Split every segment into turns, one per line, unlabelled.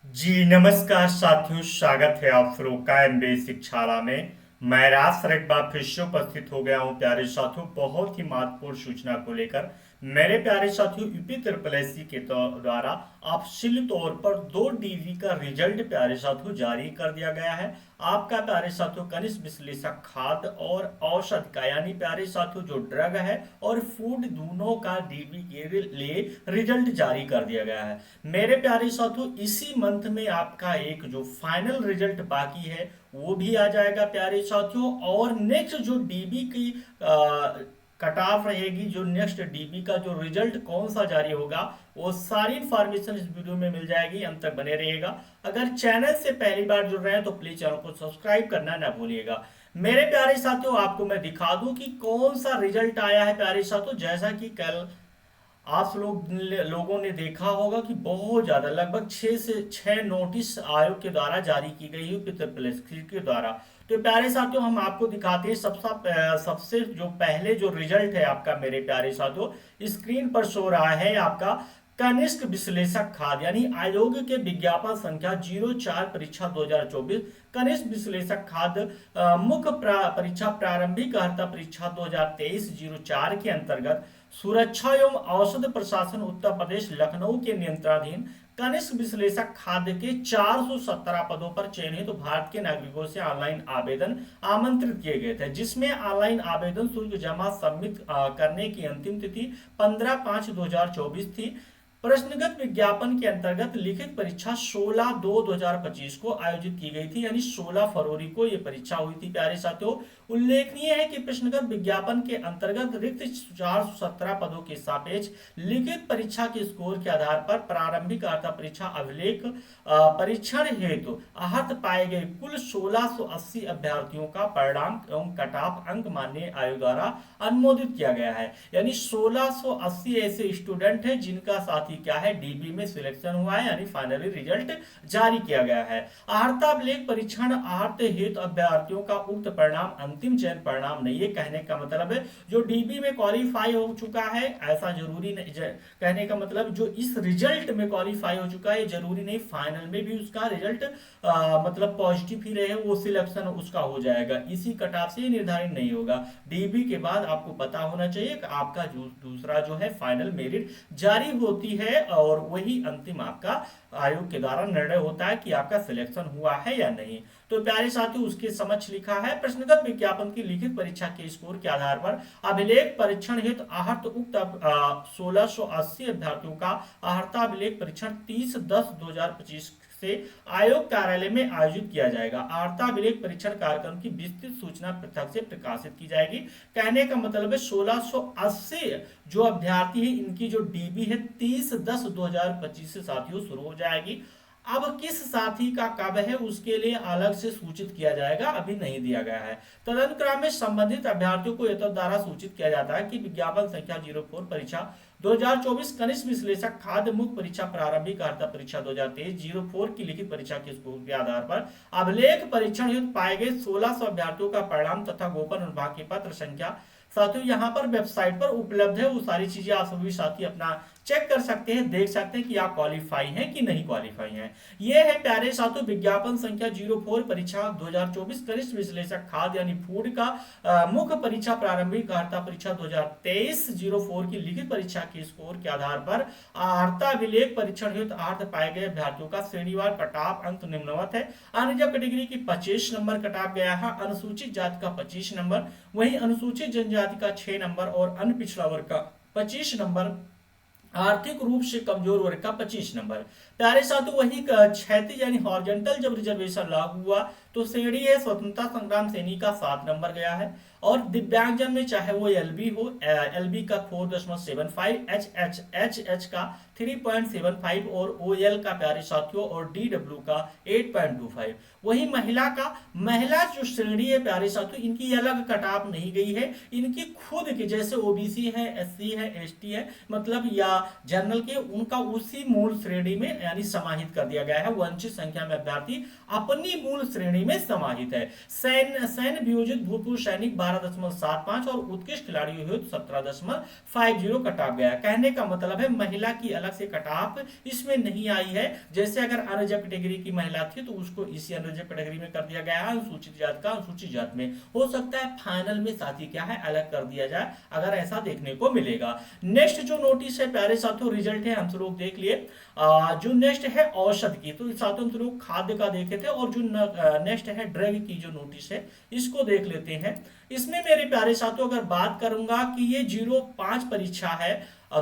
जी नमस्कार साथियों, स्वागत है आप लोग का एमबी शिक्षाला में। मैं राज सर एक बार फिर से उपस्थित हो गया हूं प्यारे साथियों, बहुत ही महत्वपूर्ण सूचना को लेकर। मेरे प्यारे साथियों, यूपी ट्रिपल एससी के द्वारा अफसील तौर पर 2 डीवी का रिजल्ट प्यारे साथियों जारी कर दिया गया है। आपका प्यारे साथियों कनिष्ठ विश्लेषक खाद्य और औषध का यानी प्यारे साथियों जो ड्रग है और फूड दोनों का डीवी के लिए रिजल्ट जारी कर दिया गया है। मेरे प्यारे साथियों इसी मंथ में आपका एक जो फाइनल रिजल्ट बाकी है वो भी आ जाएगा प्यारे साथियों। और नेक्स्ट जो डीबी की कट ऑफ रहेगी, जो नेक्स्ट डीबी का जो रिजल्ट कौन सा जारी होगा, वो सारी इंफॉर्मेशन इस वीडियो में मिल जाएगी। अंत तक बने रहिएगा। अगर चैनल से पहली बार जुड़ रहे हैं तो प्लीज चैनल को सब्सक्राइब करना ना भूलिएगा। मेरे प्यारे साथियों आपको मैं दिखा दूं कि कौन सा रिजल्ट आया है प्यारे साथियों। जैसा कि कल आप लोगों ने देखा होगा कि बहुत ज्यादा लगभग 6 से 6 नोटिस आयोग के द्वारा जारी की गई है उत्तर प्रदेश के द्वारा। तो प्यारे साथियों हम आपको दिखाते हैं सबसे जो पहले जो रिजल्ट है आपका मेरे प्यारे साथियों, स्क्रीन पर शो रहा है आपका कनिष्ठ विश्लेषक खाद्य यानी आयोग के विज्ञापन संख्या 04 परीक्षा 2024 कनिष्ठ विश्लेषक खाद्य मुख्य परीक्षा प्रारंभिक अर्हता परीक्षा 2023 04 के अंतर्गत सुरक्षा एवं औषध प्रशासन उत्तर प्रदेश लखनऊ के नियंत्रणाधीन कनिष्ठ विश्लेषक खाद्य के 417 पदों पर चयनित तो भारत के नागरिकों से ऑनलाइन आवेदन आमंत्रित किए गए थे, जिसमें ऑनलाइन आवेदन शुल्क जमा सबमिट करने की अंतिम तिथि 15/5/2024 थी। प्रश्नगत विज्ञापन के अंतर्गत लिखित परीक्षा 16/2/2025 को आयोजित की गई थी, यानी 16 फरवरी को यह परीक्षा हुई थी प्यारे साथियों। उल्लेखनीय है कि प्रश्नगत विज्ञापन के अंतर्गत रिक्त 417 पदों के सापेक्ष लिखित परीक्षा के स्कोर के आधार पर प्रारंभिक अर्हता परीक्षा अभिलेख परीक्षण हेतु आहत पाए गए कुल 1680 अभ्यर्थियों का परिणाम एवं कट ऑफ अंक माननीय आयोग द्वारा अनुमोदित किया गया है। यानी 1680 ऐसे स्टूडेंट हैं जिनका साथ ही क्या है डीबी में सिलेक्शन हुआ है, यानी फाइनली रिजल्ट जारी किया गया है। आहर्ता अभिलेख परीक्षण आहर्त हेतु अभ्यर्थियों का उक्त परिणाम अंतिम चयन परिणाम नहीं है। कहने का मतलब है जो डीबी में क्वालिफाई हो चुका है ऐसा जरूरी नहीं, कहने का मतलब जो इस रिजल्ट में क्वालिफाई हो चुका है जरूरी नहीं फाइनल में भी उसका रिजल्ट मतलब पॉजिटिव ही रहे वो सिलेक्शन उसका हो जाएगा। इसी कट ऑफ से निर्धारित नहीं होगा। डीबी के बाद आपको पता होना चाहिए कि आपका जो दूसरा जो है फाइनल मेरिट जारी होती है और वही अंतिम आपका आयोग के द्वारा निर्णय होता है कि आपका सिलेक्शन हुआ है या नहीं। तो प्यारे साथियों उसके समक्ष लिखा है प्रश्नगत विज्ञापन की लिखित परीक्षा के स्कोर के आधार पर अभिलेख परीक्षण हेतु आहर्त उक्त 1680 अभ्यर्थियों का आहर्ता अभिलेख परीक्षण 30/10/2025 से आयोग कार्यालय में आयोजित किया जाएगा। आहर्ता अभिलेख परीक्षण कार्यक्रम की विस्तृत सूचना पृथक से प्रकाशित की जाएगी। कहने का मतलब है 1680 जो अभ्यर्थी है इनकी जो डीबी है 30/10/2025 से साथियों शुरू हो जाएगी। अब किस साथी का कब है उसके लिए अलग से सूचित किया जाएगा, अभी नहीं दिया गया है। तदनुक्रम में संबंधित अभ्यर्थियों को एतद द्वारा सूचित किया जाता है कि विज्ञापन संख्या 04 परीक्षा 2024 कनिष्ठ विश्लेषक खाद्य मुख्य परीक्षा प्रारंभिक अर्हता परीक्षा 2023 04 की लिखित परीक्षा के स्कोर के आधार पर अभिलेख परीक्षण हेतु पाए गए 1600 अभ्यर्थियों का परिणाम तथा गोपन विभाग की पत्र संख्या साथियों यहाँ पर वेबसाइट पर उपलब्ध है। वो सारी चीजें आप सभी साथी अपना चेक कर सकते हैं, देख सकते हैं कि आप क्वालिफाई हैं कि नहीं क्वालिफाई हैं। ये है प्यारे साथियों विज्ञापन संख्या 04 परीक्षा 2024 कनिष्ठ विश्लेषक खाद्य यानी फूड का मुख्य परीक्षा प्रारंभिक अर्हता परीक्षा 2023 04 की लिखित परीक्षा के स्कोर के आधार पर अर्हता अभिलेख परीक्षण हेतु अर्हत पाए गए अभ्यर्थियों का श्रेणीवार कटाव अंक निम्नवत है। अनुजब कैटेगरी की 25 नंबर कटाव गया है, अनुसूचित जाति का 25 नंबर, वहीं अनुसूचित जनजाति का 6 नंबर और अन्य पिछड़ा वर्ग का 25 नंबर, आर्थिक रूप से कमजोर वर्ग का 25 नंबर। प्यारे साथियों वही क्षैतिज यानी हॉरिजॉन्टल जब रिजर्वेशन लागू हुआ तो श्रेणी है स्वतंत्रता संग्राम सेनी का 7 नंबर गया है। और दिव्यांगजन में चाहे वो एलबी हो, एलबी का 4.75, एच का 3.75 और ओएल का प्यारे साथियों और डीडब्ल्यू का 8.25। वही महिला जो श्रेणी है प्यारे साथियों इनकी अलग कटाप नहीं गई है, इनकी खुद की जैसे ओबीसी है, एससी है, एसटी है मतलब या जनरल के उनका उसी मूल श्रेणी में यानी समाहित कर दिया गया है। वंचित संख्या में अभ्यर्थी अपनी मूल श्रेणी में समाहित है। सैन्य वियोजित भूतपूर्व सैनिक 12.75 और उत्कृष्ट खिलाड़ियों हेतु 17.50 कट ऑफ गया। कहने का मतलब है महिला की अलग से कट ऑफ इसमें नहीं आई है। जैसे अगर अनरिजर्व कैटेगरी की महिला थी तो उसको इसी अनरिजर्व कैटेगरी में कर दिया गया है, अनुसूचित जात का अनुसूचित जात में। हो सकता है फाइनल में साथी क्या है अलग कर दिया जाए, अगर ऐसा देखने को मिलेगा। नेक्स्ट जो नोटिस है प्यारे साथियों, रिजल्ट है हम लोग देख लिए। जो नेक्स्ट है औषध की, तो साथियों हम लोग खाद्य का देखे थे, और जो नेक्स्ट है ड्रग की जो नोटिस है इसको देख लेते हैं। इसमें मेरे प्यारे साथियों अगर बात करूंगा कि ये 05 परीक्षा है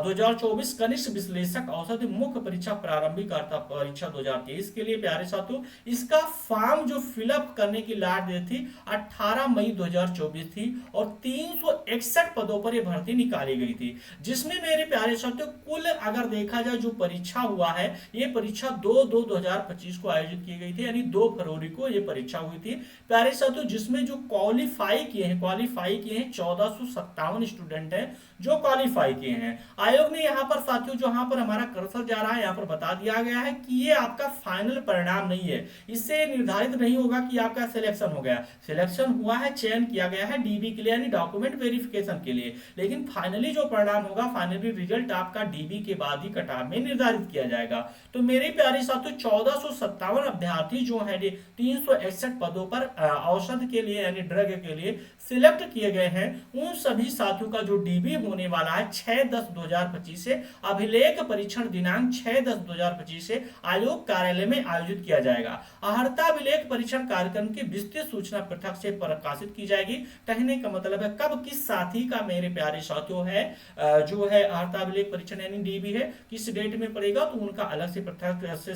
2024 कनिष्ठ विश्लेषक औसत मुख्य परीक्षा प्रारंभिक अर्हता परीक्षा 2023 के लिए प्यारे साथियों, इसका फॉर्म जो फिलअप करने की लास्ट डेट थी 18 मई 2024 थी, और 361 पदों पर यह भर्ती निकाली गई थी। जिसमें मेरे प्यारे साथियों कुल अगर देखा जाए जो परीक्षा हुआ है, ये परीक्षा 2/2/2025 को आयोजित की गई थी, यानी 2 फरवरी को ये परीक्षा हुई थी प्यारे साथियों। जिसमें जो क्वालिफाई किए हैं 1457 स्टूडेंट हैं जो क्वालिफाई किए हैं। आयोग ने यहाँ पर साथियों, जहां पर हमारा कर्सर जा रहा है यहाँ पर बता दिया गया है कि ये आपका फाइनल परिणाम नहीं है, इससे निर्धारित नहीं होगा कि आपका सिलेक्शन हो गया। सिलेक्शन हुआ है, चयन किया गया है डीबी के लिए यानी डॉक्यूमेंट वेरिफिकेशन के लिए, लेकिन फाइनली जो परिणाम होगा, फाइनली रिजल्ट आपका डीबी के बाद ही कटाव में निर्धारित किया जाएगा। तो मेरे प्यारे साथियों 1457 अभ्यर्थी जो है 361 पदों पर औषध के लिए यानी ड्रग के लिए सिलेक्ट किए गए हैं। उन सभी साथियों का जो डीबी होने वाला है 6/10/2025 से, अभिलेख परीक्षण दिनांक 6/10/2025 से आयोग कार्यालय में आयोजित किया जाएगा। अर्हता अभिलेख परीक्षण कार्यक्रम की विस्तृत सूचना पृथक से प्रकाशित की जाएगी। कहने का मतलब है कब किस साथी का मेरे प्यारे साथियों है जो है अर्हता अभिलेख परीक्षण यानी डीबी है, किस डेट में पड़ेगा, तो उनका अलग से पृथक से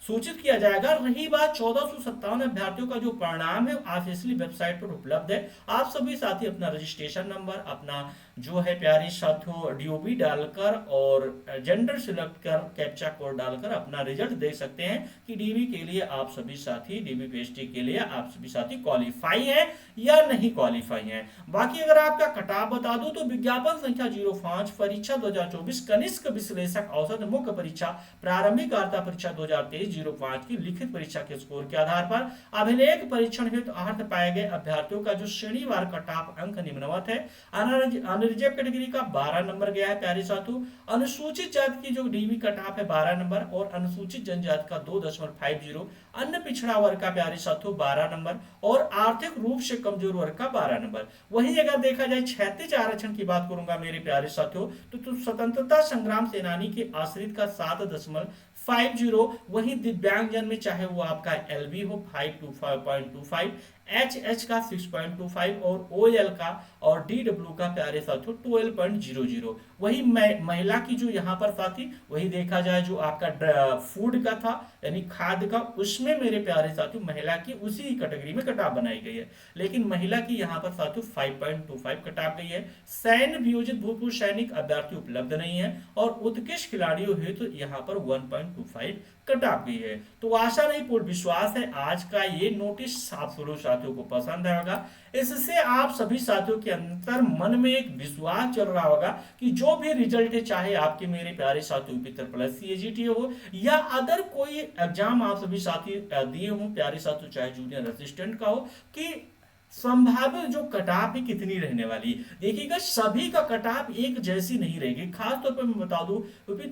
सूचित किया जाएगा। रही बात 1457 अभ्यर्थियों का जो परिणाम है ऑफिशियली वेबसाइट पर उपलब्ध है। आप सभी साथी अपना रजिस्ट्रेशन नंबर, अपना जो है प्यारे साथियों डीओबी डालकर और जेंडर सिलेक्ट कर कैप्चा कोड डालकर अपना रिजल्ट देख सकते हैं कि डीबी के लिए आप सभी साथी, डीबी पीएचडी के लिए आप सभी साथी क्वालिफाई हैं या नहीं क्वालिफाई हैं। बाकी अगर आपका कटाव बता दूं तो विज्ञापन संख्या 05 परीक्षा 2024 कनिष्ठ विश्लेषक औसत मुख्य परीक्षा प्रारंभिक अर्हता परीक्षा 2023 05 की लिखित परीक्षा के स्कोर के आधार पर अभिलेख परीक्षण हेतु अर्हता पाए गए अभ्यर्थियों का जो श्रेणीवार कटाव अंक निम्नवत है। अनरिजर्व कैटेगरी का 12 नंबर गया है प्यारे साथियों, अनुसूचित जाति की जो डीबी कटाव है 12 नंबर, और अनुसूचित जनजाति का 2.50, अन्य पिछड़ा वर्ग का प्यारे साथियों 12 नंबर, और आर्थिक रूप से कमजोर वर्ग का 12 नंबर। वहीं अगर देखा जाए क्षैतिज आरक्षण की बात करूंगा मेरे प्यारे साथियों, तो स्वतंत्रता संग्राम सेनानी के आश्रित का 7.50, वहीं दिव्यांगजन में चाहे वो आपका एलबी हो 5.25, एच का 6.25 और ओएल का और डीडब्ल्यू का प्यारे साथियों 12.00। वही महिला की जो यहाँ पर साथी, वही देखा जाए जो आपका फूड का था यानी खाद्य का, उसमें मेरे प्यारे साथियों महिला की उसी कैटेगरी में कटाव बनाई गई है, लेकिन महिला की यहाँ पर साथियों 5.25 कटाव गई है। सैन्य वियोजित भूतपूर्व सैनिक अभ्यर्थी उपलब्ध नहीं है, और उत्कृष्ट खिलाड़ियों हेतु तो यहाँ पर 1.25 कटाव गई है। तो आशा नहीं पूर्ण विश्वास है आज का ये नोटिस आप सभी साथियों को पसंद आएगा। इससे आप सभी साथियों के अंतर मन में एक विश्वास चल रहा होगा कि जो भी रिजल्ट है, चाहे आपके मेरे प्यारे साथियों प्लस सीएजीटी हो या अदर कोई एग्जाम आप सभी साथी दिए हो प्यारे साथियों, चाहे जूनियर असिस्टेंट का हो, कि संभावित जो कटाव है कितनी रहने वाली। देखिएगा सभी का कटाव एक जैसी नहीं रहेगी। खास तौर पर मैं बता दूं यूपी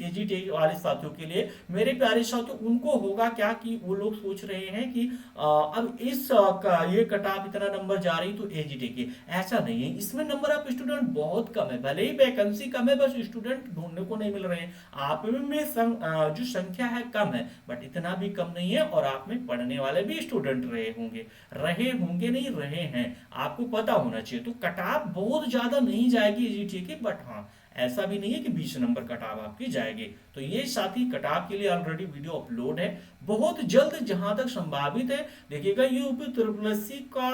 एजीटी वाले साथियों के लिए मेरे प्यारे साथियों, उनको होगा क्या कि वो लोग सोच रहे हैं कि अब इस ये कटाव इतना नंबर जा रही तो एजीटी की, ऐसा नहीं है। इसमें नंबर ऑफ स्टूडेंट बहुत कम है, भले ही वैकेंसी कम है, बस स्टूडेंट ढूंढने को नहीं मिल रहे हैं। आप में जो संख्या है कम है, बट इतना भी कम नहीं है, और आप में पढ़ने वाले भी स्टूडेंट रहे होंगे नहीं रहे हैं, आपको पता होना चाहिए। तो कटाव बहुत ज्यादा नहीं जाएगी एजीटी की, बट हाँ ऐसा भी नहीं है कि 20 नंबर कटाव आपकी जाएगी। तो ये साथी कटाव के लिए ऑलरेडी वीडियो अपलोड है, बहुत जल्द जहां तक संभावित है। देखिएगा यूपी का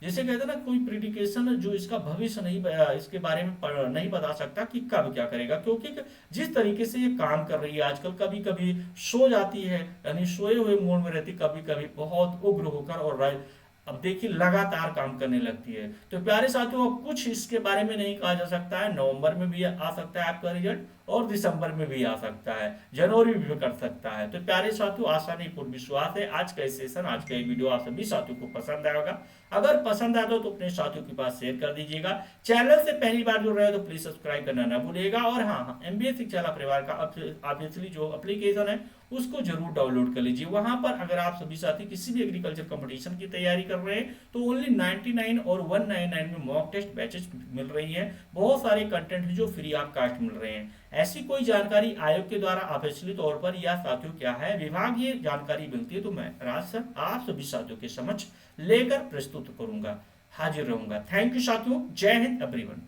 जैसे कहते हैं ना, कोई प्रिडिकेशन जो इसका भविष्य नहीं, इसके बारे में नहीं बता सकता कि कब क्या करेगा, क्योंकि जिस तरीके से ये काम कर रही है आजकल, कभी कभी सो जाती है यानी सोए हुए मोड में रहती, कभी कभी बहुत उग्र होकर और अब देखिए लगातार काम करने लगती है। तो प्यारे साथियों अब कुछ इसके बारे में नहीं कहा जा सकता है, नवंबर में भी आ सकता है आपका रिजल्ट, और दिसंबर में भी आ सकता है, जनवरी में भी कर सकता है। तो प्यारे साथियों, आशा नहीं पूर्ण विश्वास है आज का ये सेशन, आज का ये वीडियो आप सभी साथियों को पसंद आएगा। अगर पसंद आता हो तो अपने साथियों के पास शेयर कर दीजिएगा। चैनल से पहली बार जुड़ रहे हो तो प्लीज सब्सक्राइब करना ना भूलिएगा। और हाँ, एमबीए शिक्षा परिवार का ऑब्वियसली जो एप्लीकेशन है उसको जरूर डाउनलोड कर लीजिए। वहां पर अगर आप सभी साथी किसी भी एग्रीकल्चर कंपटीशन की तैयारी कर रहे हैं तो ओनली 99 और 199 में मॉक टेस्ट बैचेस मिल रही हैं। बहुत सारे कंटेंट जो फ्री ऑफ कास्ट मिल रहे हैं। ऐसी कोई जानकारी आयोग के द्वारा ऑफिशियली तौर पर या साथियों क्या है विभाग ये जानकारी मिलती है तो मैं राज सर आप सभी साथियों के समक्ष लेकर प्रस्तुत करूंगा, हाजिर रहूंगा। थैंक यू साथियों, जय हिंद एवरीवन।